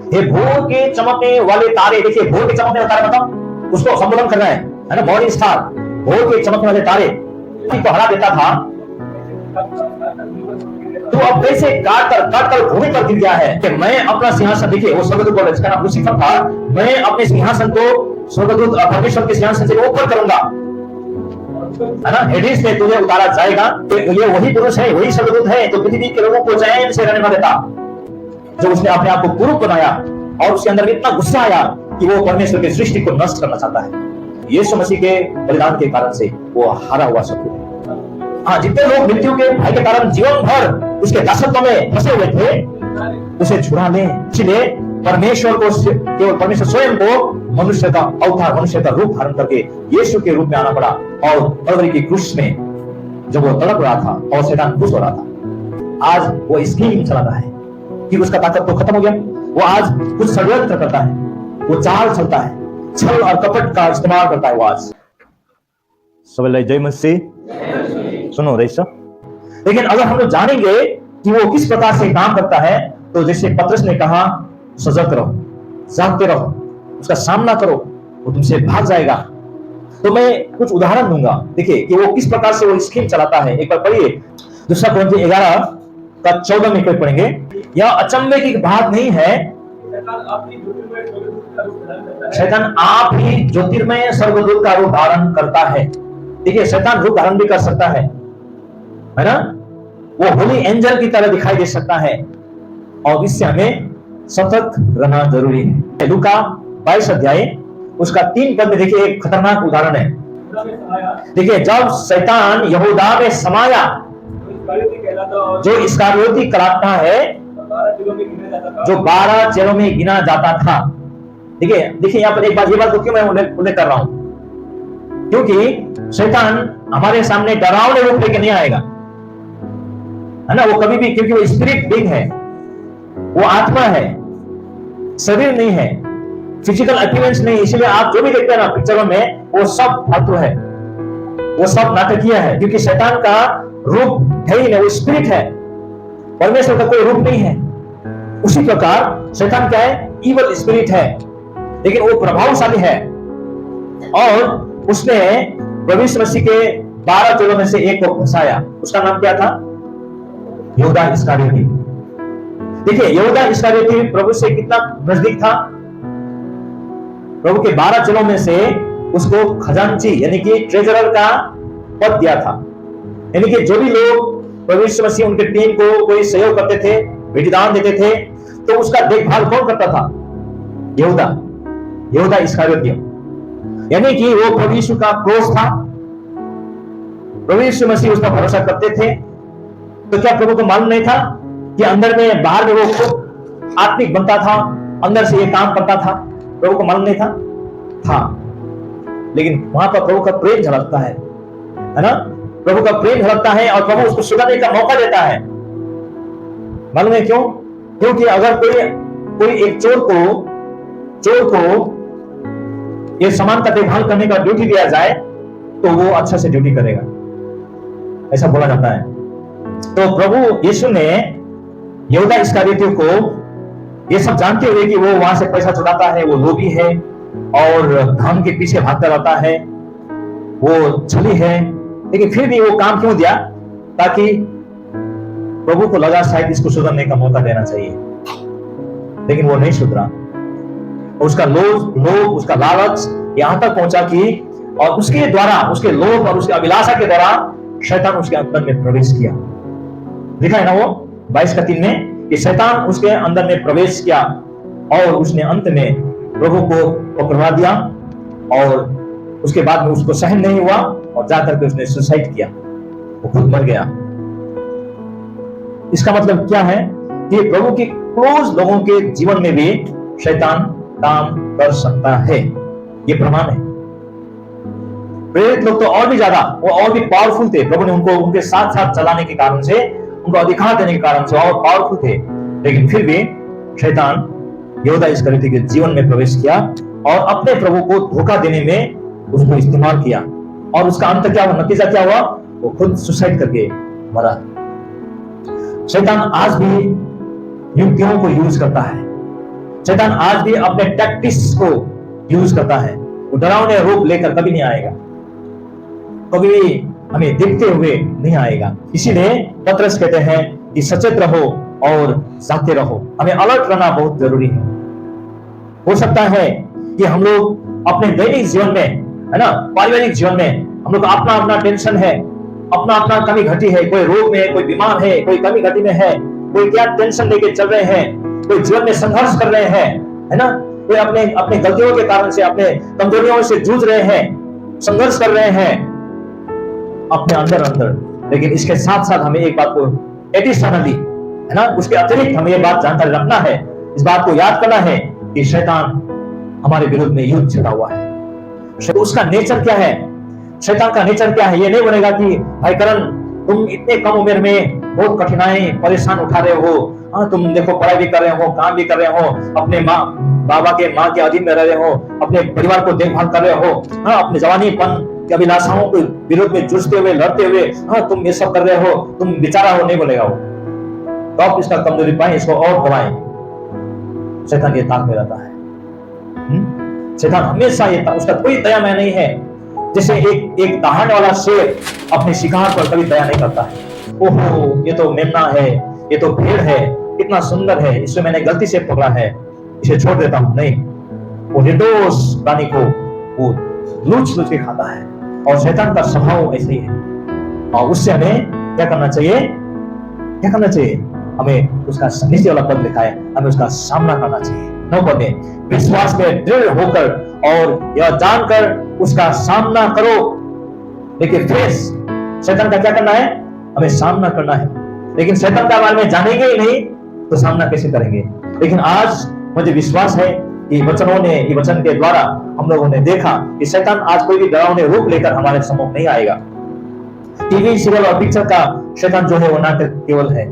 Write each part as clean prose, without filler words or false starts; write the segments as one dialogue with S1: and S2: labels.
S1: ये भोर के चमकने वाले तारे, देखिए भोर के चमकने वाले तारे मतलब उसको संबोधन कर रहा है ना, मॉर्निंग स्टार, भोर के चमकने वाले तारे को हरा देता था, तो अब कैसे काट कर भूमि पर गिर गया है कि मैं अपना सिंहासन, देखिए वो स्वर्गदूत बोल रहे, इसका नाम लूसीफर था, मैं अपने सिंहासन को स्वर्गदूत परमेश्वर के सिंहासन से ऊपर करूंगा, है ना, हेडिस में तुझे उतारा जाएगा। तो ये वही पुरुष है, वही स्वर्गदूत है तो पृथ्वी के लोगों को चैन से रहने न देता, जो उसने अपने आप को कुरूप बनाया और उसके अंदर इतना गुस्सा आया कि वो परमेश्वर की सृष्टि को नष्ट करना चाहता है। यीशु मसीह के बलिदान के कारण से वो हारा हुआ शत्रु है। हाँ, जितने लोग मृत्यु के भय के कारण जीवन भर उसके दासत्व में फंसे हुए थे, उसे छुड़ा ले। इसलिए परमेश्वर को, केवल परमेश्वर स्वयं को मनुष्य का अवतार, मनुष्य का रूप धारण करके यीशु के रूप में आना पड़ा और कलवरी की क्रूस में जब वो तड़प रहा था और शैतान खुश हो रहा था, आज वो स्कीम चला रहा है कि उसका ताकत तो खत्म हो गया, वो आज कुछ षड्यंत्र करता है, वो चाल चलता है, छल और कपट का इस्तेमाल करता है वो आज। सबले जय मसीह। सुनो रईसा, लेकिन अगर हम लोग जानेंगे कि वो किस प्रकार से काम करता है, तो जैसे पतरस ने कहा, सजग रहो, जागते रहो, उसका सामना करो, वो तुमसे भाग जाएगा। तो मैं कुछ उदाहरण दूंगा, देखिए कि वो किस प्रकार से वो स्कीम चलाता है। एक बार पढ़िए, दूसरा कुरिन्थियों 11 का 14 में कोई पढ़ेंगे। यह अचंभे की बात नहीं है, शैतान आप ही ज्योतिर्मय स्वर्गदूत का रूप धारण करता है। देखिए शैतान रूप धारण भी कर सकता है ना, वो होली एंजल की तरह दिखाई दे सकता है, और इससे हमें सतर्क रहना जरूरी है। लूका 22 अध्याय उसका 3 पद में देखिए एक खतरनाक उदाहरण है। देखिए जब शैतान यहूदा में समाया, जो इस्करियोती कहलाता है, जो 12 चेलों में गिना जाता था। देखिए यहाँ पर एक बात, ये बात को क्यों मैं उल्लेख कर रहा हूं, क्योंकि शैतान हमारे सामने डरावने रूप लेके नहीं आएगा, है ना, वो कभी भी, क्योंकि वो स्पिरिट बीइंग है, वो आत्मा है, शरीर नहीं है, फिजिकल अपीयरेंस नहीं। इसलिए आप जो भी देखते हैं ना पिक्चरों में, वो सब फालतू है, वो सब नाटकीय है, क्योंकि शैतान का रूप है ही नहीं, वो स्पिरिट है, परमेश्वर का कोई रूप नहीं है। उसी प्रकार शैतान क्या है, इवल स्पिरिट है, लेकिन वो प्रभावशाली है। और उसने प्रभु यीशु मसीह के 12 चेलों में से एक को फंसाया, उसका नाम क्या था, यहूदा इस्करियोती। देखिए यहूदा इस्करियोती प्रभु से कितना नजदीक था, प्रभु के 12 चेलों में से उसको खजांची यानी कि ट्रेजरर का पद दिया था। यानी कि जो भी लोग प्रभु यीशु मसीह उनके टीम को कोई सहयोग करते थे, भेंटदान देते थे, तो उसका देखभाल कौन करता था, यहूदा इस्करियोती। यानी कि वो प्रभु यीशु का क्लोज था, प्रभु यीशु मसीह उस पर भरोसा करते थे। तो क्या प्रभु को मालूम नहीं था कि अंदर में बाहर में वो खुद आत्मिक बनता था, अंदर से ये काम करता था, प्रभु को मालूम नहीं था। लेकिन वहां पर प्रभु का प्रेम झलकता है ना, प्रभु का प्रेम झलकता है और प्रभु उसको सुधारने का मौका देता है। मालूम है क्यों, क्योंकि अगर कोई एक चोर को ये सामान का देखभाल करने का ड्यूटी दिया जाए, तो वो अच्छा से ड्यूटी करेगा, ऐसा बोला जाता है। तो प्रभु यीशु ने यहूदा इस्करियोती को, ये सब जानते हुए कि वो वहां से पैसा चुराता है, वो लोभी है और धन के पीछे भागता रहता है, वो छली है, लेकिन फिर भी वो काम क्यों दिया, ताकि प्रभु को लगा शायद इसको सुधरने का मौका देना चाहिए। लेकिन वो नहीं सुधरा, उसका लोभ, उसका लालच यहां तक पहुंचा कि, और उसके द्वारा, उसके लोभ और उसके अभिलाषा के द्वारा शैतान उसके अंदर में प्रवेश किया। लिखा है ना वो 22:3 में कि शैतान उसके अंदर में प्रवेश किया और उसने अंत में प्रभु को पकड़वा दिया, और उसके बाद में उसको सहन नहीं हुआ और जाकर के उसने सुसाइड किया, वो खुद मर गया। इसका मतलब क्या है कि प्रभु के क्लोज लोगों के जीवन में भी शैतान काम कर सकता है, ये प्रमाण है। प्रेरित लोग तो और भी ज्यादा, वो और भी पावरफुल थे, प्रभु ने उनको उनके साथ साथ चलाने के कारण से, उनको अधिकार देने के कारण से और पावरफुल थे। लेकिन फिर भी शैतान यहूदा इस्करियोती के जीवन में प्रवेश किया और अपने प्रभु को धोखा देने में उसको इस्तेमाल किया, और उसका अंत क्या हुआ, नतीजा क्या हुआ, वो खुद सुसाइड करके मरा। शैतान आज भी युक्तियों को यूज करता है, शैतान आज भी अपने टैक्टिक्स को यूज करता है। वो डरावने रूप लेकर कभी नहीं आएगा, कभी भी हमें देखते हुए नहीं आएगा। इसीलिए पतरस कहते हैं कि सचेत रहो और जागते रहो। हमें अलर्ट रहना बहुत जरूरी है। हो सकता है कि हम लोग अपने दैनिक जीवन में, है ना, पारिवारिक जीवन में हम लोग अपना अपना टेंशन है, अपना अपना कमी घटी है, कोई रोग में है, कोई बीमार है, कोई कमी घटी में है, कोई क्या टेंशन लेके चल रहे हैं, कोई जीवन में संघर्ष कर रहे हैं, है ना, कोई अपने अपने गलतियों के कारण से, अपने कमजोरियों से जूझ रहे हैं, संघर्ष कर रहे हैं अपने अंदर अंदर। लेकिन इसके साथ साथ हमें एक बात को एडिशनली, है ना, उसके अतिरिक्त हमें ये बात जानकर रखना है, इस बात को याद करना है कि शैतान हमारे विरुद्ध में युद्ध छिड़ा हुआ है। उसका नेचर क्या है, शैतान का नेचर क्या है? ये नहीं बोलेगा कि भाई करण तुम इतने कम उम्र में बहुत कठिनाई परेशान उठा रहे हो, हाँ तुम देखो पढ़ाई भी कर रहे हो, काम भी कर रहे हो, अपने माँ के अधीन में रह रहे हो, अपने परिवार को देखभाल कर रहे हो, हाँ अपने जवानीपन की अभिलाषाओं के विरोध में जूझते हुए, लड़ते हुए, हाँ तुम ये सब कर रहे हो, तुम बेचारा हो, नहीं बोलेगा वो। तो आप इसका कमजोरी पाए, इसको और दबाएं। शैतान ये ताक में रहता है। शैतान हमेशा ये, उसका कोई दया में नहीं है। जैसे एक दहाड़ने वाला शेर अपने शिकार पर कभी दया नहीं करता है। ओहो ये तो मेमना है, ये तो भेड़ है, कितना सुंदर है, इसे मैंने गलती से पकड़ा है, इसे छोड़ देता हूं। नहीं, वो निर्दोष प्राणी को वो लूच लूच के खाता है। और शैतान का स्वभाव ऐसे ही है। और उससे हमें क्या करना चाहिए? क्या करना चाहिए? हमें उसका नीचे वाला पद लिखा है, हमें उसका सामना करना चाहिए। 9 पद में विश्वास में दृढ़ होकर और यह जानकर उसका सामना करो। देखिए फेस, शैतान का क्या करना है? हमें सामना करना है। लेकिन शैतान के बारे में जानेंगे ही नहीं तो सामना कैसे करेंगे? लेकिन आज मुझे विश्वास है कि वचन के द्वारा हम लोगों ने देखा कि शैतान आज कोई भी डरावने रूप लेकर हमारे सम्मुख नहीं आएगा। टीवी सीरियल और पिक्चर का शैतान जो है वो नाटक केवल है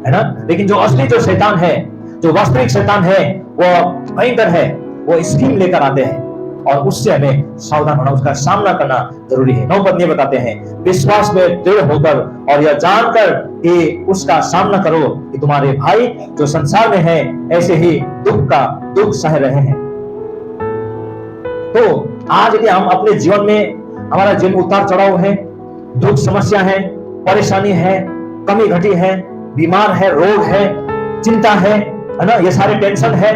S1: ना, लेकिन जो असली जो शैतान है, जो वास्तविक शैतान है, वो भयंकर है। वो स्कीम लेकर आते हैं और उससे हमें सावधान होना, उसका सामना करना जरूरी है। 9 पद में बताते हैं विश्वास में दृढ़ होकर और यह जानकर कि उसका सामना करो कि तुम्हारे भाई जो संसार में है ऐसे ही दुख सह रहे हैं। तो आज यदि हम अपने जीवन में, हमारा जीवन उतार चढ़ाव है, दुख समस्या है, परेशानी है, कमी घटी है, बीमार है, रोग है, चिंता है ना, ये सारे टेंशन है,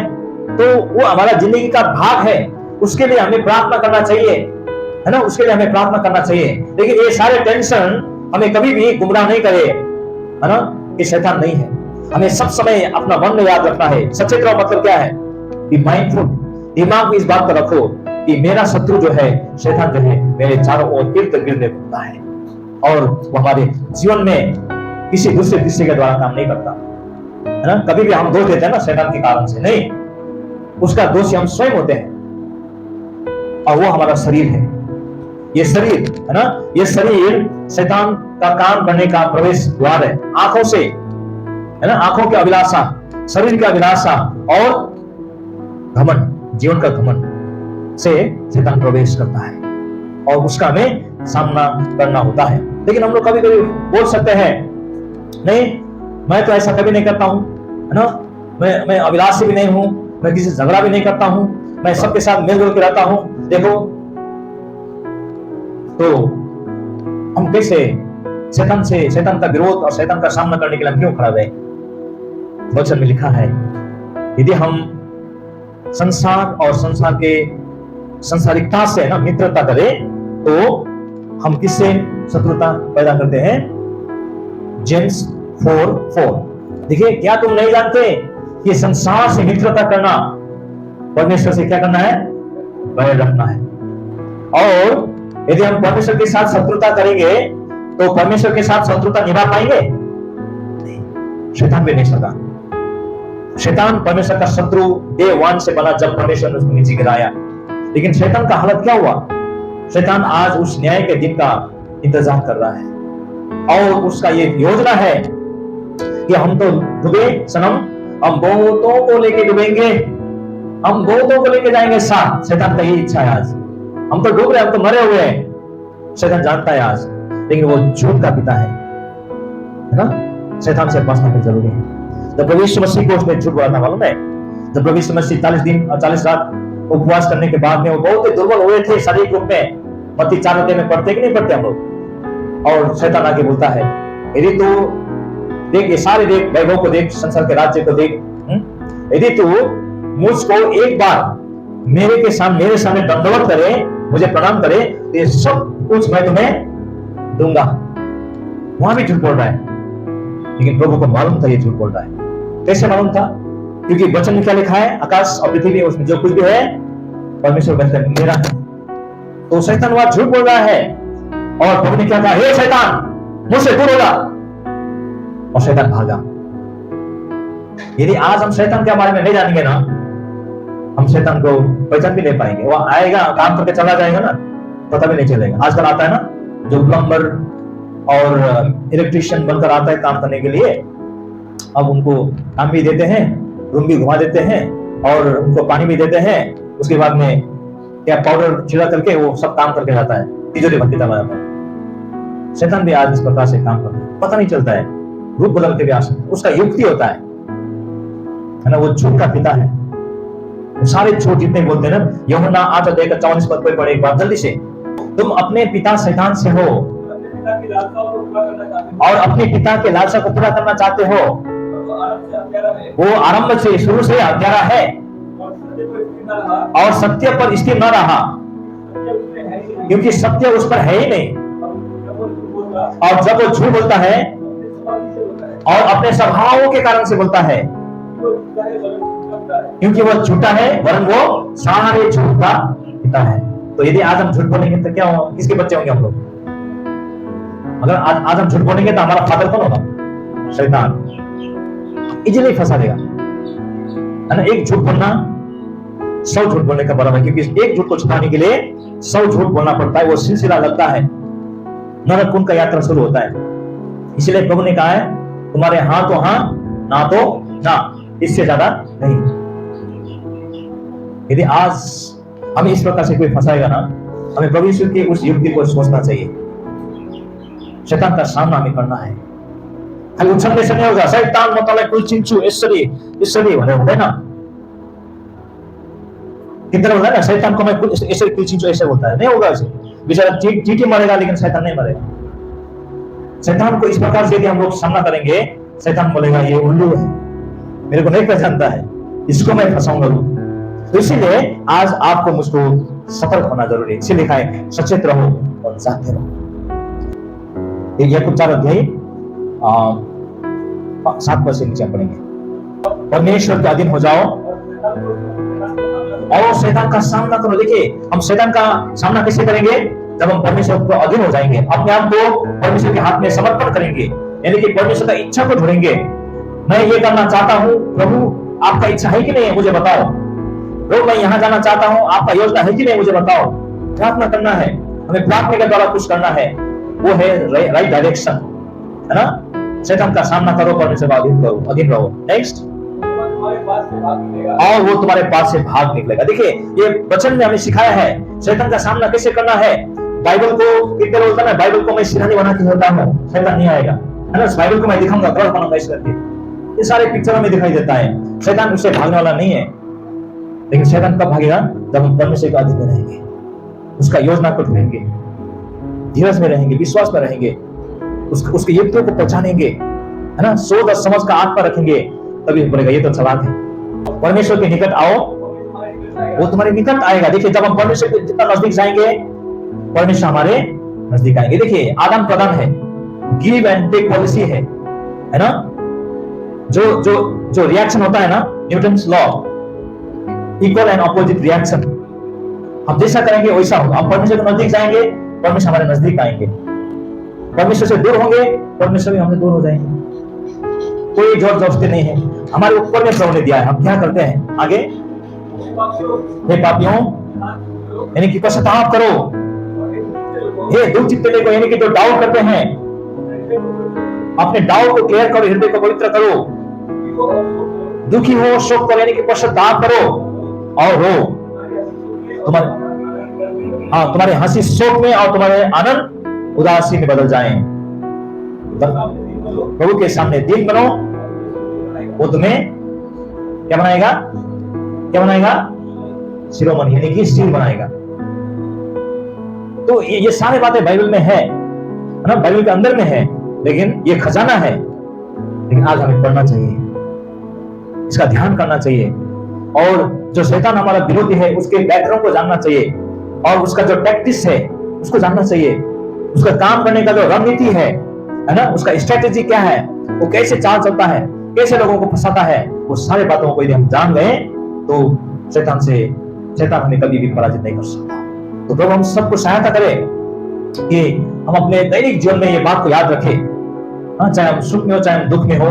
S1: तो वो हमारा जिंदगी का भाग है। उसके लिए हमें प्रार्थना करना चाहिए, है ना, उसके लिए हमें प्रार्थना करना चाहिए। लेकिन ये सारे टेंशन हमें कभी भी गुमराह नहीं करे, है ना, कि शैतान नहीं है। हमें सब समय अपना मन में याद रखना है। सचेत रहो मतलब क्या है? Be mindful. दिमाग में इस बात को रखो कि मेरा शत्रु जो है, शैतान जो है, मेरे चारों ओर इर्द गिर्द घूमता है और वो हमारे जीवन में किसी दूसरे दृश्य के द्वारा काम नहीं करता, है ना। कभी भी हम दोष देते हैं ना शैतान के कारण से, नहीं, उसका दोषी हम स्वयं होते हैं और वो हमारा शरीर है। ये शरीर है ना, ये शरीर शैतान का काम करने का प्रवेश द्वार है। आंखों से, है ना, आंखों की अभिलाषा, शरीर की अभिलाषा और घमंड, जीवन का घमंड से शैतान प्रवेश करता है और उसका हमें सामना करना होता है। लेकिन हम लोग कभी कभी बोल सकते हैं नहीं, मैं तो ऐसा कभी नहीं करता हूं, है ना, मैं अभिलाषी भी नहीं हूं, मैं किसी से झगड़ा भी नहीं करता हूं, मैं सबके साथ मिलजुल के रहता हूं। देखो, तो हम कैसे शैतान का विरोध और शैतान का सामना करने के लिए हम क्यों खड़ा रहे? वचन में लिखा है यदि हम संसार और संसार के संसारिकता से ना मित्रता करें तो हम किससे शत्रुता पैदा करते हैं? जेम्स 4:4। देखिए, क्या तुम नहीं जानते कि संसार से मित्रता करना परमेश्वर से क्या करना है? बैर रखना है। और यदि हम परमेश्वर के साथ शत्रुता करेंगे तो परमेश्वर के साथ शत्रुता निभा पाएंगे? नहीं, शैतान भी नहीं सका। शैतान परमेश्वर का शत्रु डे 1 से बना जब परमेश्वर ने उसको नीचे गिराया। लेकिन शैतान का हालत क्या हुआ? शैतान आज उस न्याय के दिन का इंतजार कर रहा है और उसका ये योजना है कि हम तो डूबे सनम, हम बहुतों को लेके डूबेंगे, हम बहुतों को लेके जाएंगे साथ। शैतान का यही इच्छा है आज। हम तो डूब रहे, हम तो मरे हुए हैं, शैतान जानता है आज। लेकिन वो झूठ का पिता है ना, शैतान से बचना भी जरूरी है। तो प्रभु यीशु मसीह को उसने झूठ बोला था, मालूम है? जब प्रभु यीशु मसीह 40 दिन और 40 रात उपवास करने के बाद में वो बहुत ही दुर्बल हुए थे शारीरिक रूप में। मत्ती 4 अध्याय में पढ़ते कि नहीं पढ़ते हम लोग? और शैतान आके बोलता है, यदि तू देख, ये सारे देख, वैभव को देख, संसार के राज्य को देख, यदि तू मुझको एक बार मेरे सामने दंडवत करे, मुझे प्रणाम करे, तो ये सब कुछ मैं तुम्हें दूंगा। वहां भी झूठ बोल रहा है, लेकिन प्रभु को मालूम था ये झूठ बोल रहा है। कैसे मालूम था? क्योंकि वचन में क्या लिखा है, आकाश और पृथ्वी उसमें जो कुछ भी है परमेश्वर मेरा है। तो शैतान वहां झूठ बोल रहा है, और प्रभु ने क्या कहा, हे शैतान मुझसे दूर होगा, और शैतान भागा। यदि आज हम शैतान के बारे में नहीं जानेंगे ना, हम शैतान को पहचान भी नहीं पाएंगे। वो आएगा, काम करके चला जाएगा ना, पता भी नहीं चलेगा। आजकल आता है ना, जो प्लम्बर और इलेक्ट्रिशियन बनकर आता है काम करने के लिए, अब उनको काम भी देते हैं, रूम भी घुमा देते हैं, और उनको पानी भी देते हैं। उसके बाद में क्या पाउडर छिड़ा करके वो सब काम करके जाता है, तिजोरी भरती जाता है। शैतान भी आज इस प्रकार से काम करता है, पता नहीं चलता है, रूप बदल के भी आ सकता है। उसका युक्ति होता है ना, वो झूठ का पिता है। सारे झूठ जितने बोलते हैं ना, यूहन्ना 8 अध्याय का 44 पद पे पढ़े एक बार जल्दी से। तुम अपने पिता शैतान से हो और अपने पिता के लालसा को पूरा करना चाहते हो। वो आरंभ से, शुरू से हत्यारा है और सत्य पर स्थिर न रहा, क्योंकि सत्य उस पर है ही नहीं। और जब वो झूठ बोलता है और अपने स्वभावों के कारण से बोलता है, क्योंकि वो झूठा है, वरन वो सारे झूठ का पिता है। तो यदि आज हम झूठ बोलेंगे तो क्या हो, किसके बच्चे होंगे हम लोग? अगर आज हम झूठ बोलेंगे तो हमारा फादर कौन होगा? शैतान। इजीली फंसा देगा, है ना। एक झूठ बोलना 100 झूठ बोलने का बराबर है, क्योंकि एक झूठ को छुपाने के लिए 100 झूठ बोलना पड़ता है। वो सिलसिला लगता है, नरक कुंड का यात्रा शुरू होता है। इसलिए प्रभु ने कहा है, तुम्हारे हाँ तो हाँ, ना तो ना, इससे ज्यादा नहीं। यदि आज हमें इस प्रकार से कोई फंसाएगा ना, हमें प्रभु यीशु की उस युक्ति को सोचना चाहिए। शैतान का सामना हमें करना है। खाली उछलने से नहीं होगा। शैतान मतलब कुलचिंचु ईश्वरी भनेर हुँदैन। कितना बोलता है ना, शैतान को मैं ऐसे कुलचिंचु ऐसे बोलता है, नहीं होगा ऐसे। बेचारा चींटी मरेगा, लेकिन शैतान नहीं मरेगा। शैतान को इस प्रकार से यदि हम लोग सामना करेंगे, शैतान बोलेगा ये उल्लू है, मेरे को नहीं पहचानता है, इसको मैं फंसाऊंगा। तो इसीलिए आज आपको मुझको सतर्क होना जरूरी है। इसीलिए लिखा है, सचेत रहो और जागते रहो। याकूब 4 अध्याय 7 पद से नीचे पढ़ेंगे। परमेश्वर के अधीन हो जाओ और शैतान का सामना करो। देखिए, हम शैतान का सामना कैसे करेंगे? जब हम परमेश्वर को अधीन हो जाएंगे, अपने आप को परमेश्वर के हाथ में समर्पण करेंगे, यानी कि परमेश्वर का इच्छा को ढूंढेंगे। मैं ये करना चाहता हूँ, प्रभु आपका इच्छा है कि नहीं मुझे बताओ। प्रभु मैं यहाँ जाना चाहता हूँ, आपका योजना है कि नहीं मुझे बताओ। प्रार्थना करना है, हमें प्रार्थना के द्वारा कुछ करना है, वो है राइट डायरेक्शन, है ना। शैतान का सामना करो, परमेश्वर का अधीन रहो। नेक्स्ट, और वो तुम्हारे पास से भाग निकलेगा। देखिए, ये वचन में हमें सिखाया है शैतान का सामना कैसे करना है। बाइबल को कितने बोलता है, बाइबल को मैं सिरहानी बना के होता हूँ, शैतान नहीं आएगा, है ना। बाइबल को मैं दिखाऊंगा, गौर बनाऊंगा इस करके। ये सारे पिक्चरों में दिखाई देता है। शैतान उससे भागने वाला नहीं है, लेकिन शैतान कब भागेगा? जब हम परमेश्वर के अधीन में रहेंगे, उसका योजना को ढूंढेंगे, धीरज में रहेंगे, विश्वास में रहेंगे, उसके युक्तियों को पहचानेंगे, है ना। सोच और समझ का आंख पर रखेंगे, तभी बोलेगा ये तो चालाक है। परमेश्वर के निकट आओ, वो तुम्हारे निकट आएगा। देखिए, जब हम परमेश्वर के जितना नजदीक जाएंगे, परमेश्वर हमारे नजदीक आएंगे। देखिए, आदान प्रदान है, गिव एंड टेक पॉलिसी है ना। जो रिएक्शन होता है ना, Newton's law, equal and opposite reaction. हम जैसा करेंगे वैसा होगा। हम परमेश्वर के नजदीक जाएंगे, परमेश्वर हमारे नजदीक आएंगे। परमेश्वर से दूर होंगे, परमेश्वर भी हमसे दूर हो जाएंगे। कोई जोर जबरदस्ती नहीं है, हमारे ऊपर में प्रभु ने दिया है। हम क्या करते हैं आगे? हे पापियों, यानी कि पश्चाताप करो। हे दुर्चित्ते को, यानी कि जो डाउट करते हैं, अपने डाउट को क्लियर करो, हृदय को पवित्र करो। दुखी हो, शोक करो, यानी कि पश्चाताप करो और रो। तुम्हारे हंसी शोक में और तुम्हारे आनंद उदासी में बदल जाएं। प्रभु के सामने दीन बनो, वो तुम्हें क्या बनाएगा? क्या बनाएगा? शिरोमणि, यानी कि सिर बनाएगा। तो ये सारी बातें बाइबल में है ना, बाइबल के अंदर में है, लेकिन ये खजाना है। लेकिन आज हमें पढ़ना चाहिए, इसका ध्यान करना चाहिए, और जो शैतान हमारा विरोधी है उसके बैकग्राउंड को जानना चाहिए, और उसका जो टैक्टिक्स है उसको जानना चाहिए, उसका काम करने का जो रणनीति है ना, उसका स्ट्रेटेजी क्या है, वो कैसे चाल चलता है, कैसे लोगों को फंसाता है, वो सारे बातों को यदि हम जान गए तो शैतान हमें कभी भी पराजित नहीं कर सकता। तो प्रभु हम सबको सहायता करे कि हम अपने दैनिक जीवन में ये बात को याद रखें, चाहे हम सुख में हो, चाहे हम दुख में हो,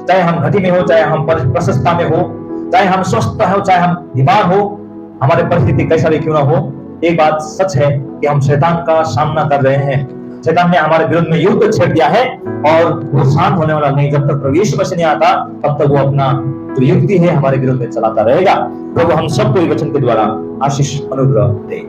S1: चाहे हम घटी में हो, चाहे हम प्रशस्ता में हो, चाहे हम स्वस्थ हो, चाहे हम बीमार हो, हमारे परिस्थिति कैसा भी क्यों ना हो, एक बात सच है कि हम शैतान का सामना कर रहे हैं। शैतान ने हमारे विरुद्ध में युद्ध छेड़ दिया है, और वो शांत होने वाला नहीं। जब तक प्रभु यीशु मसीह नहीं आता तब तक वो अपना जो युक्ति है हमारे विरुद्ध में चलाता रहेगा। प्रभु हम सबको वचन के द्वारा आशीष अनुग्रह दे।